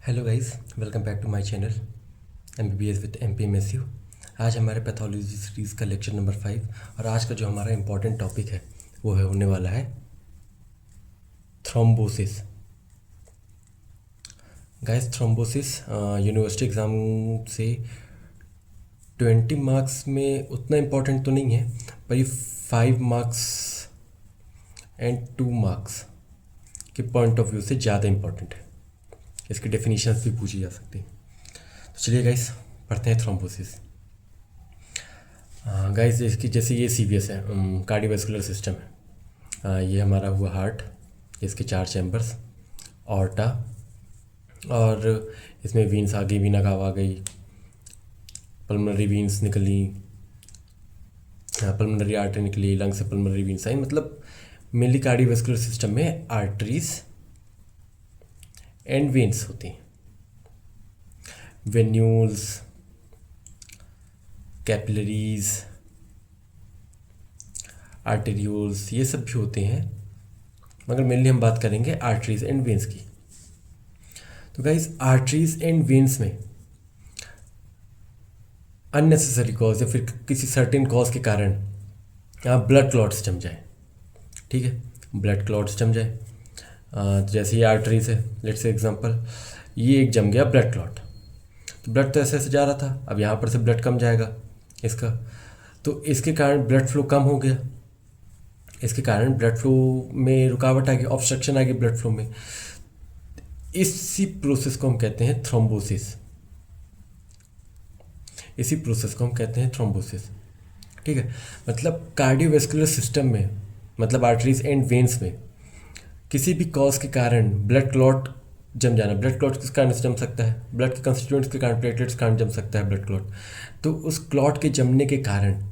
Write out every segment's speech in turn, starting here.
Hello guys, welcome back to my channel MBBS with MP Matthew. आज हमारे pathology series का lecture number 5 और आज का जो हमारा इम्पोर्टेंट टॉपिक है वो है होने वाला है thrombosis. Guys, thrombosis university exam से 20 मार्क्स में उतना इम्पोर्टेंट तो नहीं है, पर ये 5 मार्क्स एंड 2 मार्क्स के पॉइंट ऑफ व्यू से ज़्यादा इम्पोर्टेंट है। इसकी डेफिनेशंस भी पूछी जा सकती हैं। तो चलिए गाइस, पढ़ते हैं थ्रोम्बोसिस। गाइस, इसकी जैसे ये CVS है, कार्डियोवैस्कुलर सिस्टम है। ये हमारा हुआ हार्ट, इसके 4 चैम्बर्स, ऑर्टा, और इसमें वीन्स आ गई, वीना कावा आ गई, पल्मोनरी वीन्स निकली, पल्मोनरी आर्टरी निकली, लंग से पल्मोनरी वीन्स आई। मतलब मेनली कार्डियोवैस्कुलर सिस्टम में आर्टरीज एंड वेन्स होती हैं। वेन्यूल्स, कैपिलरीज, आर्टेरियोल्स, ये सब भी होते हैं, मगर मेनली हम बात करेंगे आर्टरीज एंड वेन्स की। तो गाइस, आर्टरीज एंड वेन्स में अननेसेसरी कॉज या फिर किसी सर्टेन कॉज के कारण ब्लड क्लॉट्स जम जाए। ठीक है, ब्लड क्लॉट्स जम जाए। जैसे ये आर्टरीज है, लेट्स से एग्जांपल, ये एक जम गया ब्लड क्लॉट, तो ब्लड तो ऐसे ऐसे जा रहा था, अब यहाँ पर से ब्लड कम जाएगा इसका, तो इसके कारण ब्लड फ्लो कम हो गया, इसके कारण ब्लड फ्लो में रुकावट आ गई, ऑब्स्ट्रक्शन आ गई ब्लड फ्लो में। इसी प्रोसेस को हम कहते हैं थ्रोम्बोसिस। इसी प्रोसेस को हम कहते हैं थ्रोम्बोसिस। ठीक है, मतलब कार्डियोवैस्कुलर सिस्टम में, मतलब आर्टरीज एंड वेन्स में किसी भी कॉज के कारण ब्लड क्लॉट जम जाना। ब्लड क्लॉट किस कारण से जम सकता है? ब्लड के कंस्टिट्यूएंट्स के कारण, प्लेटलेट्स के कारण जम सकता है ब्लड क्लॉट। तो उस क्लॉट के जमने के कारण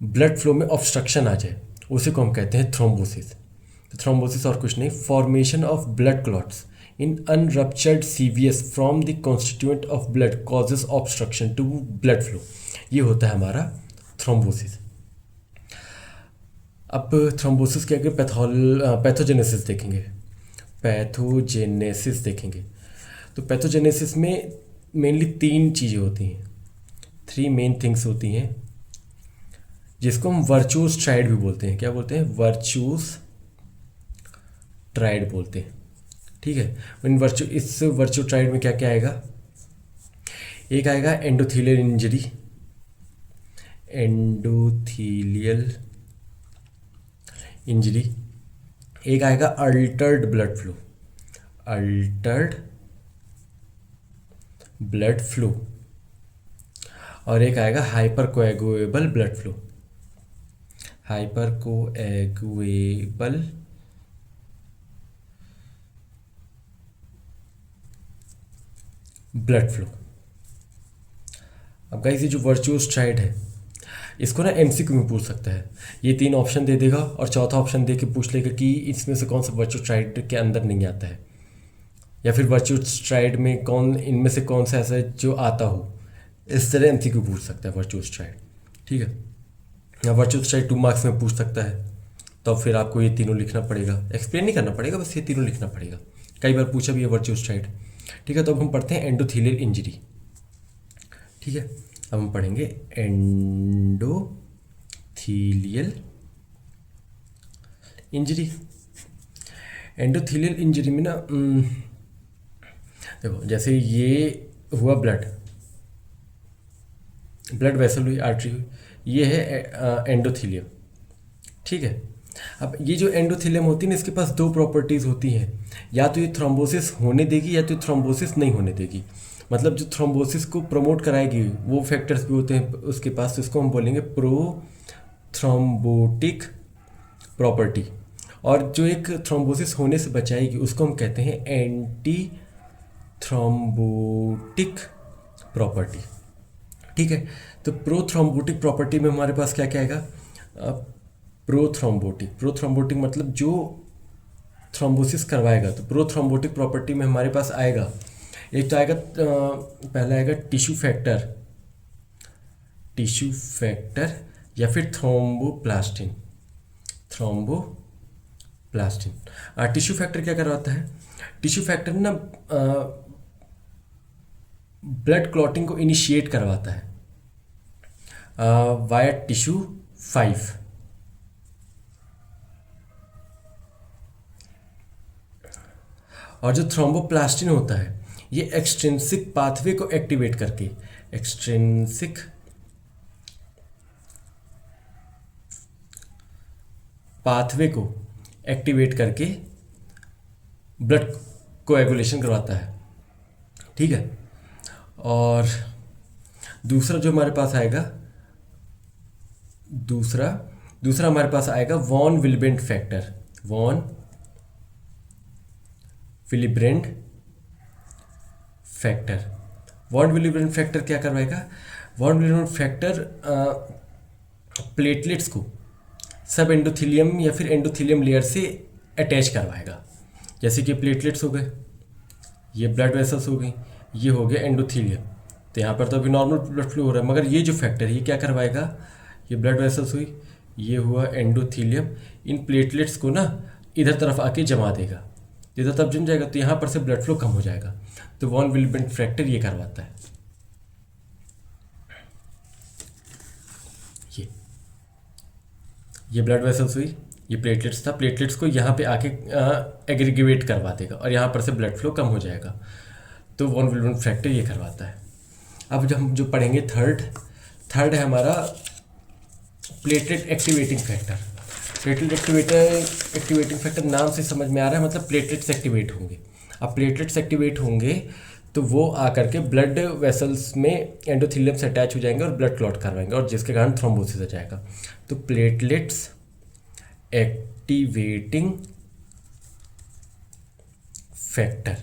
ब्लड फ्लो में ऑब्स्ट्रक्शन आ जाए, उसी को हम कहते हैं थ्रोम्बोसिस। तो थ्रोम्बोसिस और कुछ नहीं, formation of blood clots in unruptured CVS from the constituent of blood causes obstruction to blood flow. ये होता है हमारा थ्रोम्बोसिस। अब थ्रोम्बोसिस के आगे पैथोजेनेसिस देखेंगे। पैथोजेनेसिस देखेंगे तो पैथोजेनेसिस में मेनली 3 चीज़ें होती हैं, 3 मेन थिंग्स होती हैं, जिसको हम वर्चुअस ट्राइड भी बोलते हैं। क्या बोलते हैं? वर्चुअस ट्राइड बोलते हैं। ठीक है, इस वर्चुअस ट्राइड में क्या क्या आएगा? एक आएगा एंडोथीलियल इंजरी, एंडोथीलियल इंजरी। एक आएगा altered blood flow, altered blood flow, और एक आएगा hypercoagulable blood flow, hypercoagulable blood flow. अब गाइस, ये जो वर्चुअस ट्राइड है, इसको ना MCQ में पूछ सकता है। ये 3 ऑप्शन दे देगा और चौथा ऑप्शन दे के पूछ लेगा कि इसमें से कौन सा वर्चुअस ट्राइड के अंदर नहीं आता है, या फिर वर्चुअस ट्राइड में इनमें से कौन सा ऐसा है जो आता हो। इस तरह MCQ पूछ सकता है वर्चुअस ट्राइड। ठीक है, या वर्चुअस ट्राइड 2 मार्क्स में पूछ सकता है, तो फिर आपको ये तीनों लिखना पड़ेगा, एक्सप्लेन नहीं करना पड़ेगा, बस ये तीनों लिखना पड़ेगा। कई बार पूछा भी है वर्चुअस ट्राइड। ठीक है, तो अब हम पढ़ते हैं एंडोथीलियल इंजरी। ठीक है, अब हम पढ़ेंगे एंडोथीलियल इंजरी। एंडोथीलियल इंजरी में ना, देखो, जैसे ये हुआ ब्लड वेसल हुई, आर्टरी हुई, ये है एंडोथीलियम। ठीक है, अब ये जो एंडोथीलियम होती है ना, इसके पास 2 प्रॉपर्टीज़ होती हैं, या तो ये थ्रोम्बोसिस होने देगी या तो थ्रोम्बोसिस नहीं होने देगी। मतलब जो थ्रोम्बोसिस को प्रमोट कराएगी वो फैक्टर्स भी होते हैं उसके पास, तो इसको हम बोलेंगे प्रो थ्रोम्बोटिक प्रॉपर्टी। और जो एक थ्रोम्बोसिस होने से बचाएगी उसको हम कहते हैं एंटी थ्रोम्बोटिक प्रॉपर्टी। ठीक है, तो प्रोथ्रोम्बोटिक प्रॉपर्टी में हमारे पास क्या क्या आएगा? प्रोथ्रोम्बोटिक मतलब जो थ्रोम्बोसिस करवाएगा, तो प्रोथ्रोम्बोटिक प्रॉपर्टी में हमारे पास आएगा, एक तो आएगा, पहला आएगा टिश्यू फैक्टर या फिर थ्रोम्बोप्लास्टिन। टिश्यू फैक्टर क्या करवाता है? टिश्यू फैक्टर ना ब्लड क्लॉटिंग को इनिशिएट करवाता है वाया टिश्यू 5। और जो थ्रोम्बोप्लास्टिन होता है ये एक्सट्रिंसिक पाथवे को एक्टिवेट करके, एक्सट्रिंसिक पाथवे को एक्टिवेट करके ब्लड कोएगुलेशन करवाता है। ठीक है। और दूसरा जो हमारे पास आएगा, दूसरा हमारे पास आएगा von Willebrand factor. Von Willebrand factor. Von Willebrand factor क्या करवाएगा? वॉन विलिब्रेंट फैक्टर प्लेटलेट्स को सब एंडोथीलियम या फिर एंडोथीलियम लेयर से अटैच करवाएगा। जैसे कि प्लेटलेट्स हो गए, ये ब्लड वेसल्स हो गई, ये हो गया एंडोथीलियम। तो यहाँ पर तो अभी नॉर्मल ब्लड फ्लो हो रहा है, मगर ये जो फैक्टर है ये क्या करवाएगा? ये ब्लड वेसल्स हुई, ये हुआ एंडोथीलियम, इन प्लेटलेट्स को ना इधर तरफ आके जमा देगा। इधर तरफ जम जाएगा तो यहाँ पर से ब्लड फ्लो कम हो जाएगा। तो वॉन विलिब्रेंट फैक्टर ये करवाता है। ये ब्लड वेसल्स हुई, ये प्लेटलेट्स था, प्लेटलेट्स को यहाँ पे आके एग्रीगेट करवा देगा और यहाँ पर से ब्लड फ्लो कम हो जाएगा। तो वॉन विलिब्रेंट फैक्टर ये करवाता है। अब जब हम जो पढ़ेंगे थर्ड है हमारा platelet activating factor. Platelet activating factor नाम से समझ में आ रहा है, मतलब प्लेटलेट्स एक्टिवेट होंगे। अब प्लेटलेट्स एक्टिवेट होंगे तो वो आकर के ब्लड वेसल्स में एंडोथीलियम से अटैच हो जाएंगे और ब्लड क्लॉट करवाएंगे और जिसके कारण थ्रोम्बोसिस हो जाएगा। तो platelets activating factor,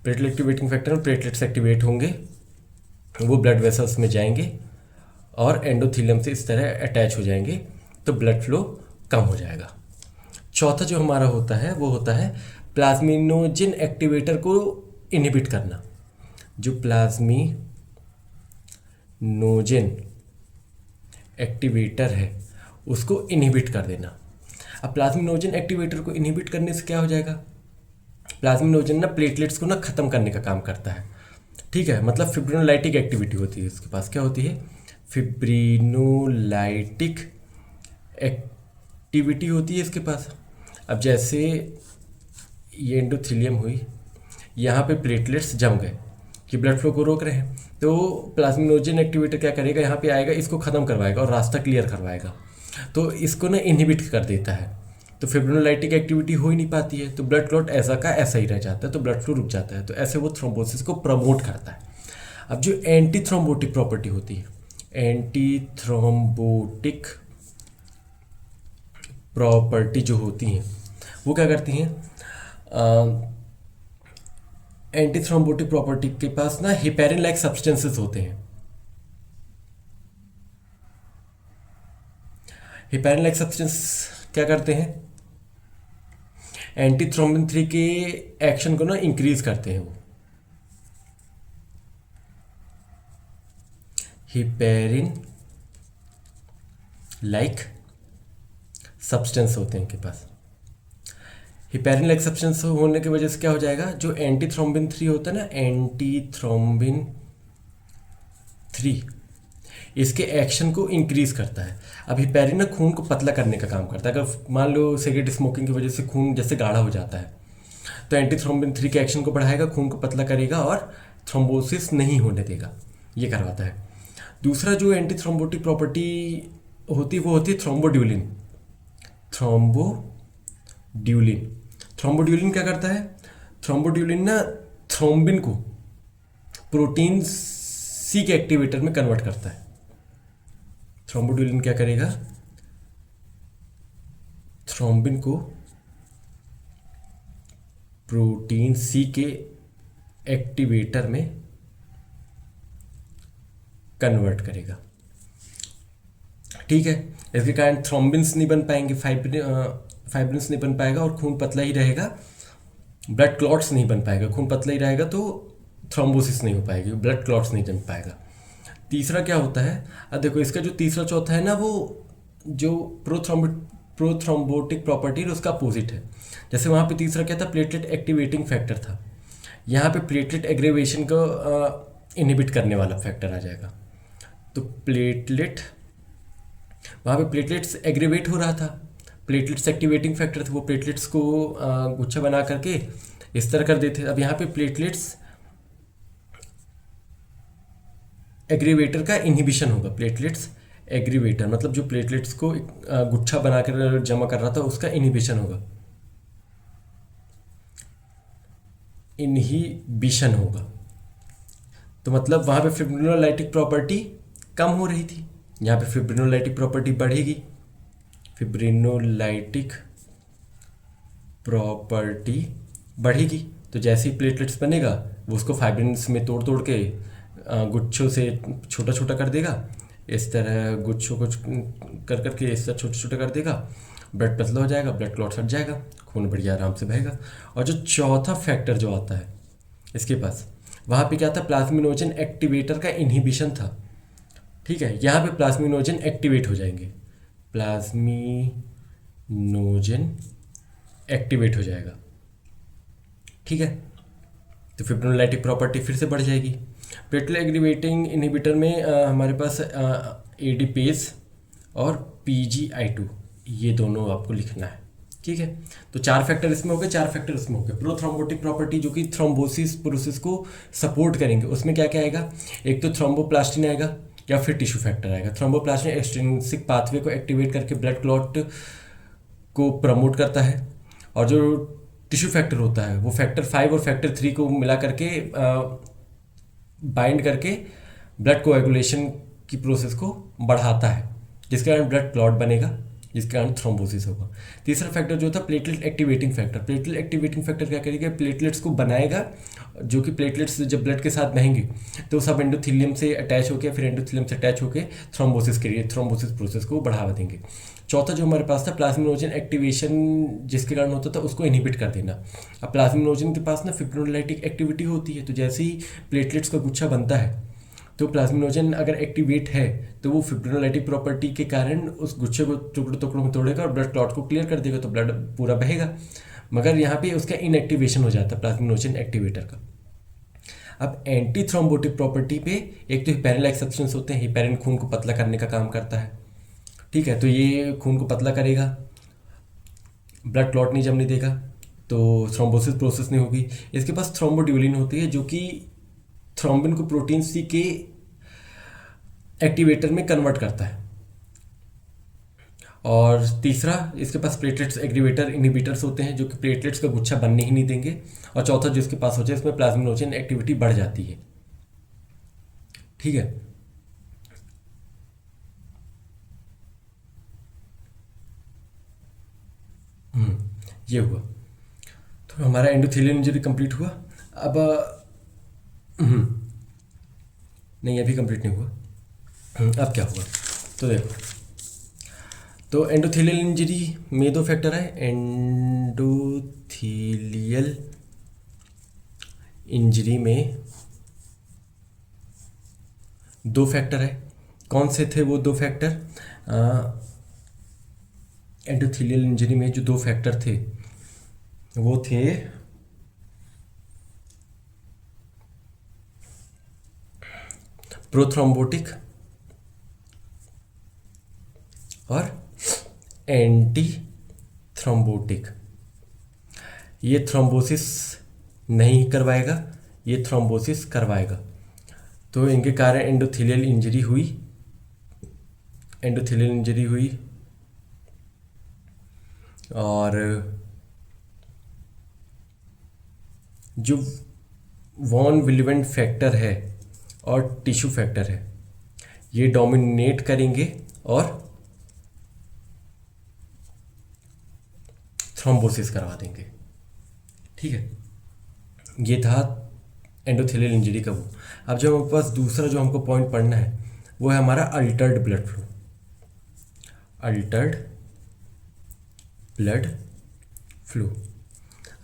platelet activating factor में प्लेटलेट्स एक्टिवेट होंगे, वो ब्लड वेसल्स में जाएंगे और एंडोथीलियम से इस तरह अटैच हो जाएंगे तो ब्लड फ्लो कम हो जाएगा। चौथा जो हमारा होता है वो होता है प्लाज्मिनोजन एक्टिवेटर को इनहिबिट करना। जो प्लाज्मिनोजन एक्टिवेटर है उसको इनहिबिट कर देना। अब प्लाज्मिनोजन एक्टिवेटर को इनहिबिट करने से क्या हो जाएगा? प्लाज्मिनोजन ना प्लेटलेट्स को ना ख़त्म करने का काम करता है। ठीक है, मतलब फिब्रिनोलाइटिक एक्टिविटी होती है उसके पास। क्या होती है? फिब्रिनोलाइटिक एक्टिविटी होती है इसके पास। अब जैसे ये एंडोथीलियम हुई, यहाँ पे प्लेटलेट्स जम गए कि ब्लड फ्लो को रोक रहे हैं, तो प्लाज्मिनोजन एक्टिवेटर क्या करेगा? यहाँ पे आएगा, इसको ख़त्म करवाएगा और रास्ता क्लियर करवाएगा। तो इसको ना इनहिबिट कर देता है, तो फिब्रिनोलाइटिक एक्टिविटी हो ही नहीं पाती है, तो ब्लड क्लॉट ऐसा का ऐसा ही रह जाता है, तो ब्लड फ्लो रुक जाता है। तो ऐसे वो थ्रोम्बोसिस को प्रमोट करता है। अब जो एंटी थ्रोम्बोटिक प्रॉपर्टी होती है, एंटी थ्रोम्बोटिक प्रॉपर्टी जो होती हैं वो क्या करती हैं? एंटी थ्रोम्बोटिक प्रॉपर्टी के पास ना हेपेरिन लाइक सब्सटेंसेस होते हैं। हेपेरिन लाइक सब्सटेंस क्या करते हैं? एंटी थ्रोम्बिन 3 के एक्शन को ना इंक्रीज करते हैं। वो हेपेरिन लाइक सब्सटेंस होते हैं इनके पास। हेपेरिन लाइक सब्सटेंस होने की वजह से क्या हो जाएगा? जो एंटी थ्रोम्बिन 3 होता है ना, एंटी थ्रोम्बिन 3 इसके एक्शन को इंक्रीज करता है। अब हेपेरिन ना खून को पतला करने का काम करता है। अगर मान लो सिगरेट स्मोकिंग की वजह से खून जैसे गाढ़ा हो जाता है, तो एंटी थ्रोम्बिन 3 के एक्शन को बढ़ाएगा, खून को पतला करेगा और थ्रोम्बोसिस नहीं होने देगा, ये करवाता है। दूसरा जो एंटी थ्रोम्बोटिक प्रॉपर्टी होती है वो होती है थ्रोम्बोड्यूलिन। थ्रोम्बोड्यूलिन क्या करता है? थ्रोम्बोड्यूलिन ना थ्रोम्बिन को प्रोटीन सी के एक्टिवेटर में कन्वर्ट करता है। थ्रोम्बोड्यूलिन क्या करेगा? थ्रोम्बिन को प्रोटीन सी के एक्टिवेटर में कन्वर्ट करेगा। ठीक है, इसके कारण थ्रोम्बिन्स नहीं बन पाएंगे, फाइब्रिन्स नहीं बन पाएगा और खून पतला ही रहेगा। ब्लड क्लॉट्स नहीं बन पाएगा, खून पतला ही रहेगा तो थ्रोम्बोसिस नहीं हो पाएगी, ब्लड क्लॉट्स नहीं जम पाएगा। तीसरा क्या होता है? अब देखो इसका जो तीसरा चौथा है ना, वो जो प्रोथ्रोम्बोटिक प्रॉपर्टी है उसका अपोजिट है। जैसे वहाँ पे तीसरा क्या था? प्लेटलेट एक्टिवेटिंग फैक्टर था। यहाँ पे प्लेटलेट एग्रीवेशन को इनहिबिट करने वाला फैक्टर आ जाएगा। तो प्लेटलेट, वहाँ पे प्लेटलेट्स एग्रीवेट हो रहा था, प्लेटलेट्स एक्टिवेटिंग फैक्टर थे, वो प्लेटलेट्स को गुच्छा बना करके इस तरह कर देते। अब यहाँ पे प्लेटलेट्स एग्रीवेटर का इनहिबिशन होगा। प्लेटलेट्स एग्रीवेटर मतलब जो प्लेटलेट्स को गुच्छा बनाकर जमा कर रहा था उसका इनहिबिशन होगा, इनहिबिशन होगा। तो मतलब वहाँ पे फिब्रिनोलाइटिक प्रॉपर्टी कम हो रही थी, यहाँ पे फिब्रिनोलाइटिक प्रॉपर्टी बढ़ेगी। फिब्रिनोलाइटिक प्रॉपर्टी बढ़ेगी तो जैसे ही प्लेटलेट्स बनेगा वो उसको फाइब्रिन्स में तोड़ तोड़ के गुच्छों से छोटा छोटा कर देगा, इस तरह गुच्छों को कर करके इस तरह छोटा छोटा कर देगा, ब्लड पतला हो जाएगा, ब्लड क्लॉट हट जाएगा, खून बढ़िया आराम से बहेगा। और जो चौथा फैक्टर जो आता है इसके पास, वहाँ पे क्या था, प्लाज्मिनोजन एक्टिवेटर का इनहिबिशन था। ठीक है, यहाँ पे प्लाज्मिनोजन एक्टिवेट हो जाएंगे, प्लाज्मिनोजन एक्टिवेट हो जाएगा। ठीक है, तो फिब्रिनोलाइटिक प्रॉपर्टी फिर से बढ़ जाएगी। प्लेटलेट एग्रीवेटिंग इनहिबिटर में हमारे पास एडिपेज और PGI2 ये दोनों आपको लिखना है। ठीक है, तो 4 फैक्टर इसमें हो गए, 4 फैक्टर इसमें हो गए। प्रोथ्रोम्बोटिक प्रॉपर्टी जो कि थ्रोम्बोसिस प्रोसेस को सपोर्ट करेंगे, उसमें क्या क्या आएगा, एक तो थ्रोम्बोप्लास्टिन आएगा या फिर टिश्यू फैक्टर आएगा। थ्रोम्बोप्लास्टिन एक्सट्रिंसिक पाथवे को एक्टिवेट करके ब्लड क्लॉट को प्रमोट करता है, और जो टिश्यू फैक्टर होता है वो फैक्टर 5 और फैक्टर 3 को मिला करके बाइंड करके ब्लड कोएगुलेशन की प्रोसेस को बढ़ाता है, जिसके कारण ब्लड क्लॉट बनेगा, जिसके कारण थ्रोम्बोसिस होगा। तीसरा फैक्टर जो था platelet activating factor. Platelet activating factor क्या करेगा, प्लेटलेट्स को बनाएगा, जो कि प्लेटलेट्स जब ब्लड के साथ बहेंगे तो सब एंडोथेलियम से अटैच होकर, फिर एंडोथेलियम से अटैच होकर थ्रोम्बोसिस के लिए थ्रोम्बोसिस प्रोसेस को बढ़ावा देंगे। चौथा जो हमारे पास था प्लाज्मिनोजन एक्टिवेशन, जिसके कारण होता था उसको इनहिबिट कर देना। अब प्लाज्मिनोजन के पास ना फिब्रिनोलाइटिक एक्टिविटी होती है, तो जैसे ही प्लेटलेट्स का गुच्छा बनता है तो प्लाज्मिनोजन अगर एक्टिवेट है तो वो फिब्रिनोलाइटिक प्रॉपर्टी के कारण उस गुच्छे को टुकड़ों टुकड़ों में तोड़ेगा और ब्लड क्लॉट को क्लियर कर देगा, तो ब्लड पूरा बहेगा। मगर यहाँ पे उसका इनएक्टिवेशन हो जाता है प्लाज्मिनोजन एक्टिवेटर का। अब एंटी थ्रोम्बोटिक प्रॉपर्टी पे एक तो हिपैरिन लाइक सब्सटेंस होते हैं, हिपैरिन खून को पतला करने का काम करता है। ठीक है, तो ये खून को पतला करेगा, ब्लड क्लॉट नहीं जमने देगा, तो थ्रोम्बोसिस प्रोसेस नहीं होगी। इसके पास थ्रोम्बोड्यूलिन होती है जो कि थ्रोम्बिन को प्रोटीन सी के एक्टिवेटर में कन्वर्ट करता है। और तीसरा इसके पास प्लेटलेट्स एग्रीवेटर इनहिबिटर्स होते हैं जो कि प्लेटलेट्स का गुच्छा बनने ही नहीं देंगे। और चौथा जो इसके पास होता है, इसमें प्लाज्मिनोजन एक्टिविटी बढ़ जाती है। ठीक है, ये हुआ, तो हमारा एंडोथेलियल इंजरी कंप्लीट हुआ। अब नहीं, अभी कंप्लीट नहीं हुआ। अब क्या हुआ, तो देखो, तो एंडोथेलियल इंजरी में 2 फैक्टर है। एंडोथेलियल इंजरी में 2 फैक्टर है। कौन से थे वो 2 फैक्टर? एंडोथेलियल इंजरी में जो 2 फैक्टर थे वो थे प्रोथ्रोम्बोटिक और एंटी थ्रोम्बोटिक। ये थ्रोम्बोसिस नहीं करवाएगा, ये थ्रोम्बोसिस करवाएगा। तो इनके कारण एंडोथेलियल इंजरी हुई, एंडोथेलियल इंजरी हुई। और जो वॉन विलिवेंट फैक्टर है और टिश्यू फैक्टर है, ये डोमिनेट करेंगे और थ्रोम्बोसिस करवा देंगे। ठीक है, ये था एंडोथेलियल इंजरी का वो। अब जो हमारे पास दूसरा जो हमको पॉइंट पढ़ना है वो है हमारा Altered blood flow. Altered blood flow.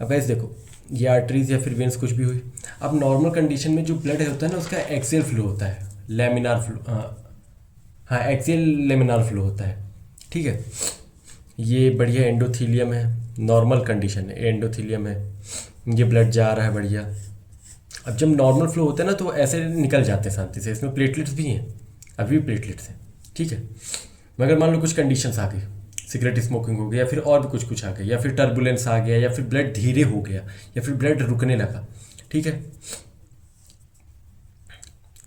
अब ऐसे देखो, ये आर्टरीज या फिर वेन्स कुछ भी हुई। अब नॉर्मल कंडीशन में जो ब्लड होता है ना उसका एक्सियल फ्लो होता है, लेमिनार फ्लो, हाँ एक्सियल लेमिनार फ्लो होता है। ठीक है, ये बढ़िया एंडोथीलियम है, नॉर्मल कंडीशन है, एंडोथीलियम है, ये ब्लड जा रहा है बढ़िया, अब जब नॉर्मल फ्लो होता है ना तो ऐसे निकल जाते हैं शांति से, इसमें प्लेटलेट्स भी हैं, अभी भी प्लेटलेट्स हैं, ठीक है। मगर मान लो कुछ कंडीशंस आ गई, सिगरेट स्मोकिंग हो गया या फिर और भी कुछ कुछ आ गया, या फिर टर्बुलेंस आ गया, या फिर ब्लड धीरे हो गया, या फिर ब्लड रुकने लगा, ठीक है,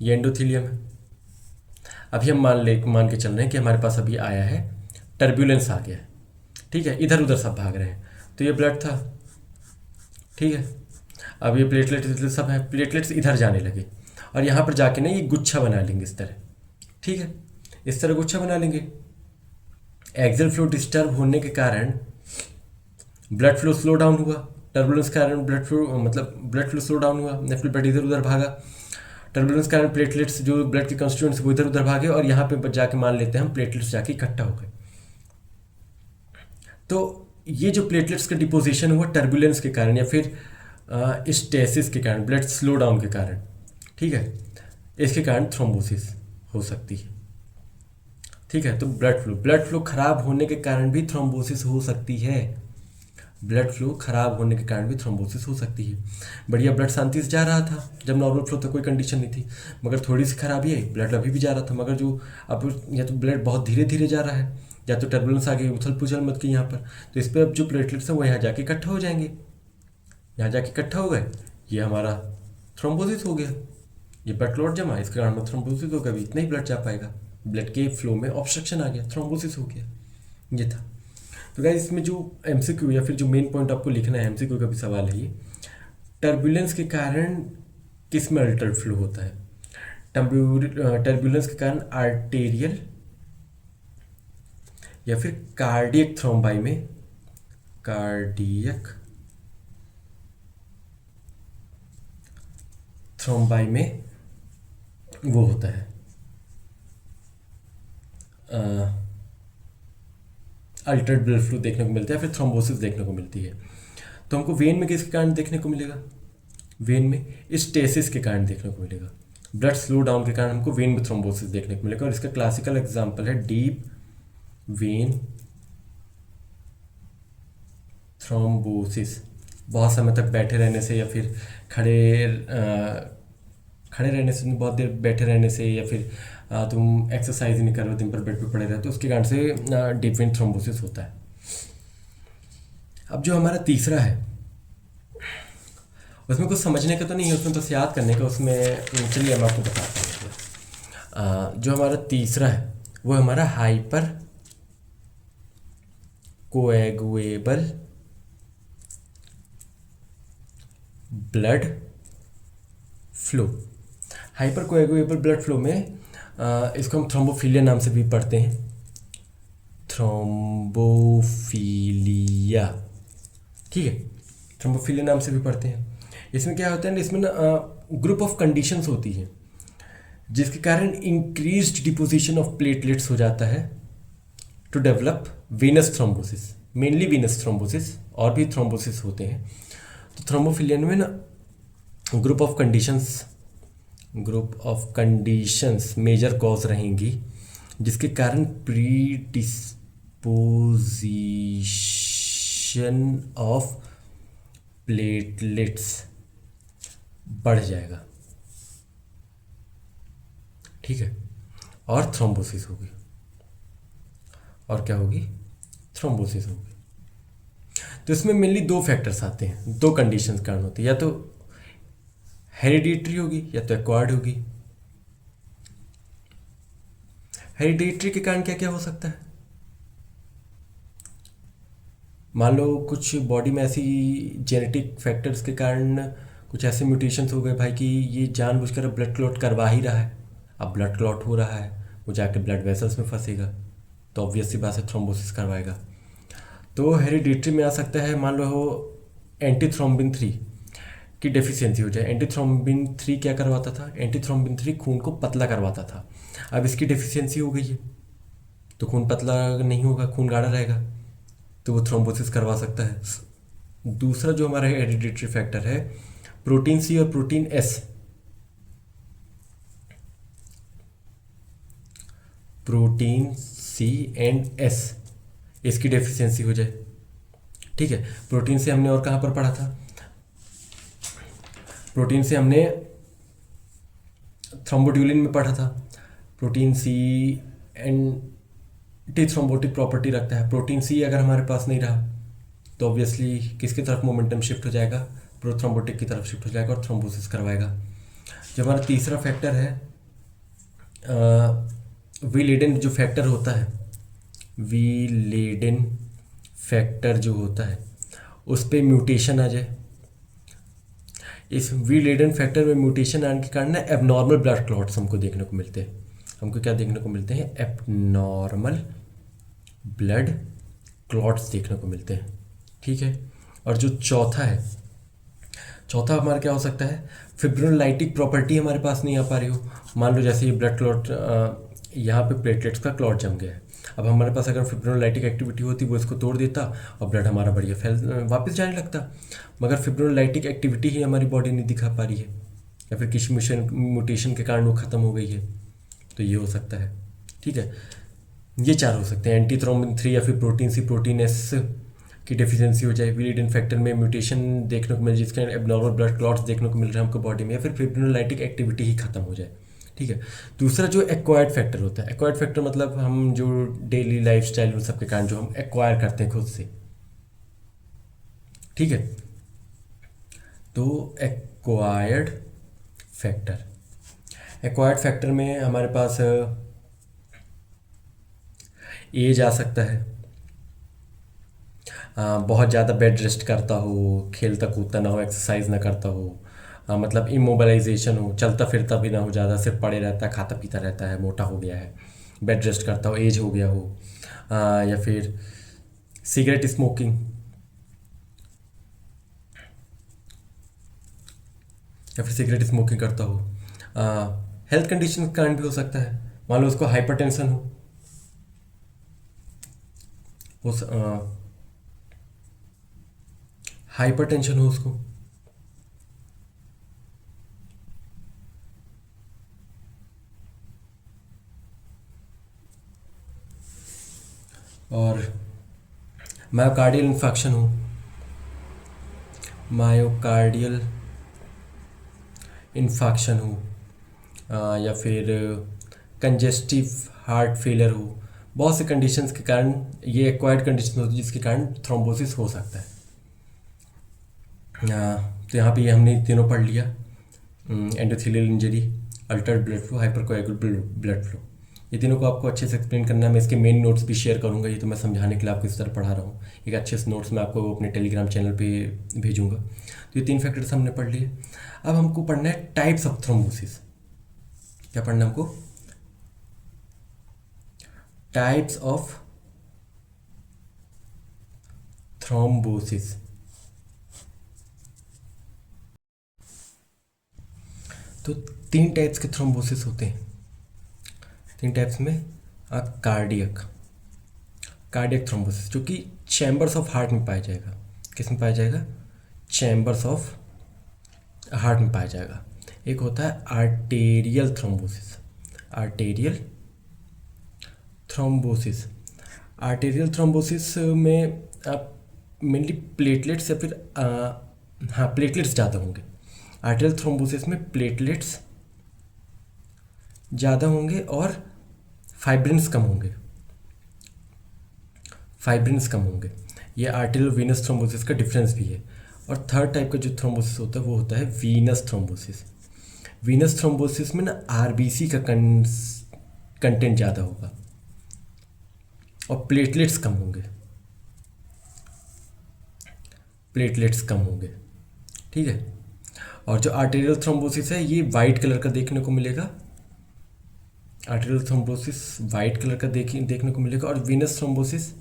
ये एंडोथीलियम है। अभी हम मान के चल रहे हैं कि हमारे पास अभी आया है, टर्बुलेंस आ गया है, ठीक है, इधर उधर सब भाग रहे हैं, तो ये ब्लड था, ठीक है। अब ये प्लेटलेट्स सब है, प्लेटलेट्स इधर जाने लगे और यहाँ पर जाके ना ये गुच्छा बना लेंगे इस तरह, ठीक है, इस तरह गुच्छा बना लेंगे। एक्सियल फ्लो डिस्टर्ब होने के कारण ब्लड फ्लो स्लो डाउन हुआ, टर्बुलेंस के कारण ब्लड फ्लो स्लो डाउन हुआ, या फिर ब्लड इधर उधर भागा, टर्बुलेंस के कारण प्लेटलेट्स जो ब्लड के कंस्टिट्यूएंट्स वो इधर उधर भागे, और यहाँ पे जाके मान लेते हैं हम प्लेटलेट्स जाके इकट्ठा हो गए। तो ये जो प्लेटलेट्स का डिपोजिशन हुआ टर्बुलेंस के कारण या फिर स्टेसिस के कारण, ब्लड स्लो डाउन के कारण, ठीक है, इसके कारण थ्रोम्बोसिस हो सकती है, ठीक है। तो ब्लड फ्लो खराब होने के कारण भी थ्रोम्बोसिस हो सकती है, ब्लड फ्लो खराब होने के कारण भी थ्रोम्बोसिस हो सकती है। बढ़िया ब्लड शांति से जा रहा था जब नॉर्मल फ्लो था, कोई कंडीशन नहीं थी, मगर थोड़ी सी खराबी आई, ब्लड अभी भी जा रहा था, मगर जो अब या तो ब्लड बहुत धीरे धीरे जा रहा है, या तो टर्बुलेंस आ गई, उथल पुथल मत की यहाँ पर, तो इस पर अब जो प्लेटलेट्स हैं वो यहाँ जाके इकट्ठा हो जाएंगे, यहाँ जाके इकट्ठा हो गए, ये हमारा थ्रोम्बोसिस हो गया, ये ब्लड क्लॉट जमा, इसके कारण थ्रोम्बोसिस होगा, अभी इतना ही ब्लड जा पाएगा, ब्लड के फ्लो में ऑब्स्ट्रक्शन आ गया, थ्रोम्बोसिस हो गया, ये था। तो गाइस इसमें जो एमसीक्यू या फिर जो मेन पॉइंट आपको लिखना है, एमसीक्यू का भी सवाल है ये, टर्बुलेंस के कारण किस में अल्टर फ्लो होता है? टर्बुलेंस के कारण आर्टेरियल या फिर कार्डियक थ्रोम्बाई में, कार्डियक थ्रोम्बाई में वो होता है अल्टर्ड ब्लड फ्लो देखने को मिलता है, फिर थ्रोम्बोसिस देखने को मिलती है। तो हमको वेन में किसके कारण देखने को मिलेगा? वेन में स्टेसिस के कारण देखने को मिलेगा, ब्लड स्लो डाउन के कारण हमको वेन में थ्रोम्बोसिस देखने को मिलेगा। और इसका क्लासिकल एग्जांपल है डीप वेन थ्रोम्बोसिस, बहुत समय तक बैठे रहने से, या फिर खड़े रहने से, बहुत देर बैठे रहने से, या फिर तुम एक्सरसाइज नहीं कर रहे हो, दिन भर बेड पे पड़े रहते हो, तो उसके कारण से डीप वेन थ्रोम्बोसिस होता है। अब जो हमारा तीसरा है उसमें कुछ समझने का तो नहीं है, उसमें बस याद करने का, उसमें चलिए मैं आपको बताता हूँ। जो हमारा तीसरा है वो हमारा hypercoagulable blood flow. Hypercoagulable blood flow में इसको हम थ्रोम्बोफिलिया नाम से भी पढ़ते हैं, थ्रोम्बोफिलिया, ठीक है, थ्रोम्बोफिलिया नाम से भी पढ़ते हैं। इसमें क्या होता है ना, इसमें ना ग्रुप ऑफ कंडीशंस होती हैं जिसके कारण इंक्रीज्ड डिपोजिशन ऑफ प्लेटलेट्स हो जाता है to develop venous thrombosis, mainly venous thrombosis, और भी थ्रोम्बोसिस होते हैं। तो थ्रोम्बोफिलिया में ना group of conditions major cause रहेंगी जिसके कारण प्रीडिस्पोजिशन ऑफ प्लेटलेट्स बढ़ जाएगा, ठीक है, और थ्रोम्बोसिस होगी। और क्या होगी? थ्रोम्बोसिस होगी। तो इसमें मेनली दो फैक्टर्स आते हैं, दो कंडीशंस कारण होती है, या तो हेरिडिटरी होगी या तो एक्वायर्ड होगी। हेरिडिटरी के कारण क्या क्या हो सकता है? मान लो कुछ बॉडी में ऐसी जेनेटिक फैक्टर्स के कारण कुछ ऐसे म्यूटेशंस हो गए भाई कि ये जानबूझकर ब्लड क्लॉट करवा ही रहा है, अब ब्लड क्लॉट हो रहा है, वो जाके ब्लड वेसल्स में फंसेगा, तो ऑब्वियस सी बात है थ्रोम्बोसिस करवाएगा। तो हेरिडिटरी में आ सकता है, मान लो हो एंटीथ्रोम्बिन 3 की डेफिशिएंसी हो जाए। एंटीथ्रोम्बिन 3 क्या करवाता था? एंटीथ्रोम्बिन 3 खून को पतला करवाता था, अब इसकी डेफिशिएंसी हो गई है तो खून पतला नहीं होगा, खून गाढ़ा रहेगा, तो वो थ्रोम्बोसिस करवा सकता है। दूसरा जो हमारा हेरिडिटरी फैक्टर है प्रोटीन सी और protein S, protein C and S, इसकी डेफिशिएंसी हो जाए, ठीक है। प्रोटीन से हमने और कहाँ पर पढ़ा था? प्रोटीन से हमने थ्रोम्बोट्यूलिन में पढ़ा था। Protein C anti thrombotic property रखता है। प्रोटीन सी अगर हमारे पास नहीं रहा तो ऑब्वियसली किसकी तरफ मोमेंटम शिफ्ट हो जाएगा, प्रोथ्रोम्बोटिक की तरफ शिफ्ट हो जाएगा और थ्रोम्बोसिस करवाएगा। जो हमारा तीसरा फैक्टर है वी लेडन जो फैक्टर होता है, वी लेडन फैक्टर जो होता है उस पर म्यूटेशन आ जाए। इस वी लेडन फैक्टर में म्यूटेशन आने के कारण ना एबनॉर्मल ब्लड क्लॉट्स हमको देखने को मिलते हैं। हमको क्या देखने को मिलते हैं? एबनॉर्मल ब्लड क्लॉट्स देखने को मिलते हैं। ठीक है। और जो चौथा हमारा क्या हो सकता है? फिब्रोलाइटिक प्रॉपर्टी हमारे पास नहीं आ पा रही हो। मान लो जैसे ये ब्लड क्लॉट यहाँ पे प्लेटलेट्स का क्लॉट जम गया है। अब हमारे पास अगर फिब्रोलाइटिक एक्टिविटी होती वो इसको तोड़ देता और ब्लड हमारा बढ़िया फैल वापस जाने लगता। मगर फिब्रोलाइटिक एक्टिविटी ही हमारी बॉडी नहीं दिखा पा रही है या फिर किसी म्यूटेशन के कारण वो ख़त्म हो गई है, तो ये हो सकता है। ठीक है, ये चार हो सकते हैं। एंटी थ्रोम्बिन 3 या फिर प्रोटीन सी प्रोटीन एस की डेफिशिएंसी हो जाए, लीडिन फैक्टर में म्यूटेशन देखने को मिले जिसके एबनॉर्मल ब्लड क्लॉट्स देखने को मिल रहे हैं हमको बॉडी में, या फिर फिब्रोलाइटिक एक्टिविटी ही खत्म हो जाए। ठीक है। दूसरा जो एक्वायर्ड फैक्टर होता है, एक्वायर्ड फैक्टर मतलब हम जो डेली लाइफ स्टाइल उन सबके कारण जो हम एक्वायर करते हैं खुद से। ठीक है, तो एक्वायर्ड फैक्टर में हमारे पास एज आ सकता है, बहुत ज़्यादा बेड रेस्ट करता हो, खेलता कूदता ना हो, एक्सरसाइज ना करता हो, मतलब इमोबलाइजेशन हो, चलता फिरता भी ना हो, ज़्यादा सिर्फ पड़े रहता है, खाता पीता रहता है, मोटा हो गया है, बेड रेस्ट करता हो, एज हो गया हो, या फिर सिगरेट स्मोकिंग करता हो। हेल्थ कंडीशन के कारण भी हो सकता है। मान लो उसको हाइपरटेंशन हो, हाइपरटेंशन हो उसको, और मायोकार्डियल इन्फेक्शन हो, या फिर कंजेस्टिव हार्ट फेलियर हो। बहुत से कंडीशंस के कारण ये एक्वायर्ड कंडीशन होती है जिसके कारण थ्रोम्बोसिस हो सकता है। तो यहाँ पे ये हमने तीनों पढ़ लिया, endothelial injury, altered blood flow, hypercoagulable blood flow. ये तीनों को आपको अच्छे से एक्सप्लेन करना है। मैं इसके मेन नोट्स भी शेयर करूँगा, ये तो मैं समझाने के लिए आपको इस तरह पढ़ा रहा हूँ। एक अच्छे से नोट्स मैं आपको अपने टेलीग्राम चैनल पे भेजूँगा। तो ये 3 फैक्टर्स हमने पढ़ लिए। अब हमको पढ़ना है टाइप्स ऑफ थ्रोम्बोसिस। क्या पढ़ना है हमको? Types of thrombosis. तो 3 टाइप्स के थ्रोम्बोसिस होते हैं। 3 टाइप्स में कार्डियक थ्रोम्बोसिस जो कि चैम्बर्स ऑफ हार्ट में पाया जाएगा। किस में पाया जाएगा? चैम्बर्स ऑफ हार्ट में पाया जाएगा। एक होता है आर्टेरियल थ्रोम्बोसिस में आप मेनली प्लेटलेट्स या फिर प्लेटलेट्स ज़्यादा होंगे। आर्टेरियल थ्रोम्बोसिस में प्लेटलेट्स ज़्यादा होंगे और फाइब्रिन्स कम होंगे। ये आर्टेरियल वीनस थ्रोम्बोसिस का डिफरेंस भी है। और थर्ड टाइप का जो थ्रोम्बोसिस होता है वो होता है वीनस थ्रोम्बोसिस में ना आरबीसी का कंटेंट ज़्यादा होगा और प्लेटलेट्स कम होंगे। ठीक है। और जो आर्टेरियल थ्रोम्बोसिस है ये वाइट कलर का देखने को मिलेगा। आर्टेरियल थ्रोम्बोसिस वाइट कलर का देखने को मिलेगा और वीनस थ्रोम्बोसिस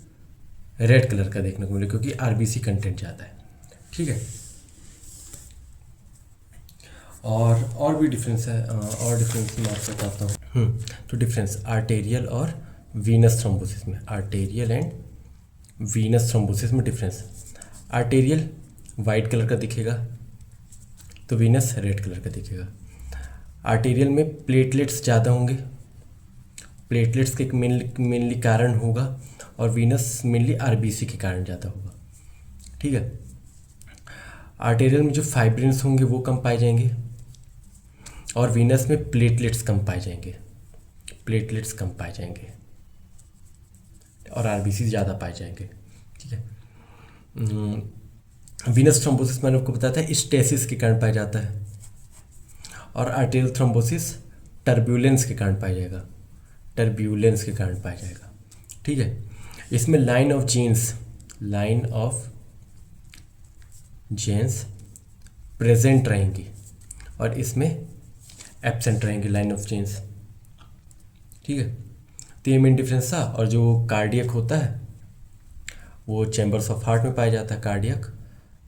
रेड कलर का देखने को मिलेगा क्योंकि आरबीसी कंटेंट ज़्यादा है। ठीक है। और भी डिफरेंस है, और डिफरेंस मैं आपको बताता हूँ। तो डिफरेंस आर्टेरियल और वीनस थ्रोम्बोसिस में, आर्टेरियल एंड वीनस थ्रोम्बोसिस में डिफरेंस। आर्टेरियल वाइट कलर का दिखेगा तो वीनस रेड कलर का दिखेगा। आर्टेरियल में प्लेटलेट्स ज़्यादा होंगे, प्लेटलेट्स के मेनली कारण होगा, और वीनस मेनली आरबीसी के कारण ज़्यादा होगा। ठीक है। आर्टेरियल में जो फाइब्रिन्स होंगे वो कम पाए जाएंगे, और वीनस में प्लेटलेट्स कम पाए जाएंगे, प्लेटलेट्स कम पाए जाएंगे, और आरबीसी ज़्यादा पाए जाएंगे। ठीक है। वीनस थ्रोम्बोसिस मैंने आपको बताया था स्टेसिस के कारण पाया जाता है, और आर्टेरियल थ्रोम्बोसिस टर्ब्यूलेंस के कारण पाया जाएगा, टर्ब्यूलेंस के कारण पाया जाएगा। ठीक है। इसमें लाइन ऑफ जेन्स प्रेजेंट रहेंगी, और इसमें एब्सेंट रहेंगी लाइन ऑफ जेन्स। ठीक है। तो ये मेन डिफरेंस था। और जो कार्डियक होता है वो चैम्बर्स ऑफ हार्ट में पाया जाता है, कार्डियक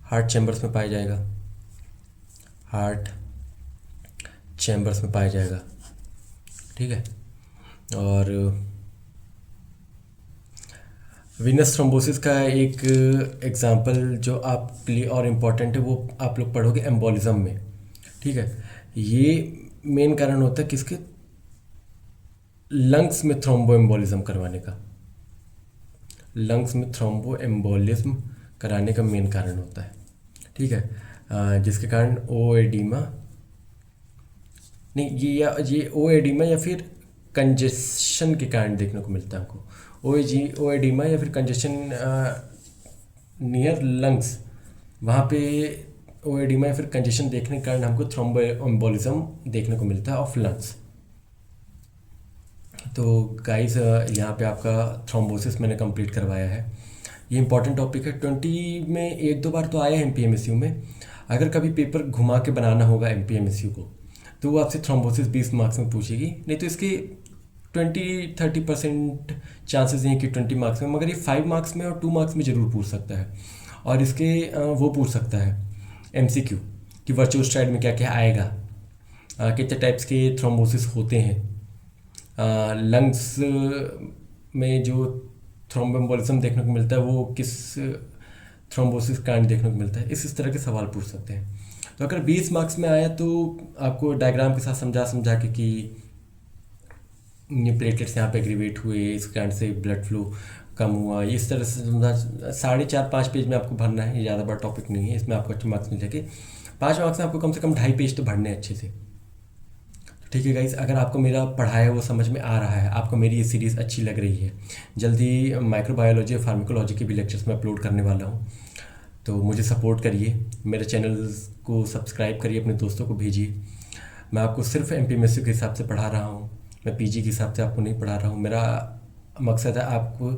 हार्ट चैम्बर्स में पाया जाएगा, हार्ट चैम्बर्स में पाया जाएगा। ठीक है। और वीनस थ्रोम्बोसिस का एक एग्जांपल जो आपके लिए और इम्पॉर्टेंट है वो आप लोग पढ़ोगे एम्बोलिज्म में। ठीक है। ये मेन कारण होता है किसके, लंग्स में थ्रोम्बो एम्बोलिज्म करवाने का, लंग्स में थ्रोम्बो एम्बोलिज्म कराने का मेन कारण होता है। ठीक है। जिसके कारण ओ एडिमा नहीं, ये ओ एडिमा या फिर कंजेशन के कारण देखने को मिलता है हमको, ओ एडिमा या फिर कंजेशन नियर लंग्स, वहाँ पे ओ एडिमा या फिर कंजेशन देखने के कारण हमको थ्रोम्बो एम्बोलिज्म देखने को मिलता है ऑफ लंग्स। तो गाइस यहाँ पे आपका थ्रोम्बोसिस मैंने कंप्लीट करवाया है। ये इंपॉर्टेंट टॉपिक है, 20 में एक दो बार तो आया है एमपीएमएसयू में। अगर कभी पेपर घुमा के बनाना होगा एमपीएमएसयू को तो वो आपसे थ्रोम्बोसिस 20 मार्क्स में पूछेगी, नहीं तो इसके 20-30% चांसेस हैं कि 20 मार्क्स में, मगर ये 5 मार्क्स में और 2 मार्क्स में ज़रूर पूछ सकता है। और इसके वो पूछ सकता है एमसीक्यू कि वर्चुअल स्ट्राइड में क्या क्या आएगा, कितने टाइप्स के थ्रोम्बोसिस होते हैं, लंग्स में जो थ्रोम्बोएम्बोलिज्म देखने को मिलता है वो किस थ्रोम्बोसिस कारण देखने को मिलता है, इस तरह के सवाल पूछ सकते हैं। तो अगर 20 मार्क्स में आया तो आपको डायग्राम के साथ समझा के कि ये प्लेटलेट्स यहाँ पे एग्रीवेट हुए, इस कारण से ब्लड फ्लो कम हुआ, इस तरह से समझा 4.5-5 पेज में आपको भरना है। ये ज़्यादा बड़ा टॉपिक नहीं है, इसमें आपको अच्छे मार्क्स मिल जाएंगे। 5 मार्क्स में आपको कम से कम 2.5 पेज तो भरने अच्छे से। ठीक है गाइस, अगर आपको मेरा पढ़ाया वो समझ में आ रहा है, आपको मेरी ये सीरीज़ अच्छी लग रही है, जल्दी माइक्रोबायोलॉजी और फार्माकोलॉजी के भी लेक्चर्स मैं अपलोड करने वाला हूँ, तो मुझे सपोर्ट करिए, मेरे चैनल को सब्सक्राइब करिए, अपने दोस्तों को भेजिए। मैं आपको सिर्फ एमपीएमएसयू के हिसाब से पढ़ा रहा हूँ, मैं पीजी के हिसाब से आपको नहीं पढ़ा रहा हूँ। मेरा मकसद है आपको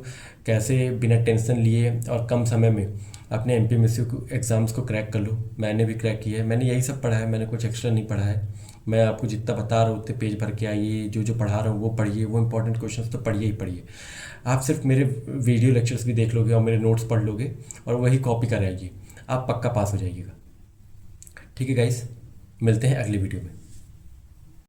कैसे बिना टेंशन लिए और कम समय में अपने एमपीएमएसयू एग्ज़ाम्स को क्रैक कर लो। मैंने भी क्रैक किया है, मैंने यही सब पढ़ा है, मैंने कुछ एक्स्ट्रा नहीं पढ़ा है। मैं आपको जितना बता रहा हूँ उतने पेज भर के आइए, जो पढ़ा रहा हूँ वो पढ़िए, वो इंपॉर्टेंट क्वेश्चंस तो पढ़िए ही पढ़िए। आप सिर्फ मेरे वीडियो लेक्चर्स भी देख लोगे और मेरे नोट्स पढ़ लोगे और वही कॉपी कराइए, आप पक्का पास हो जाइएगा। ठीक है गाइस, मिलते हैं अगली वीडियो में।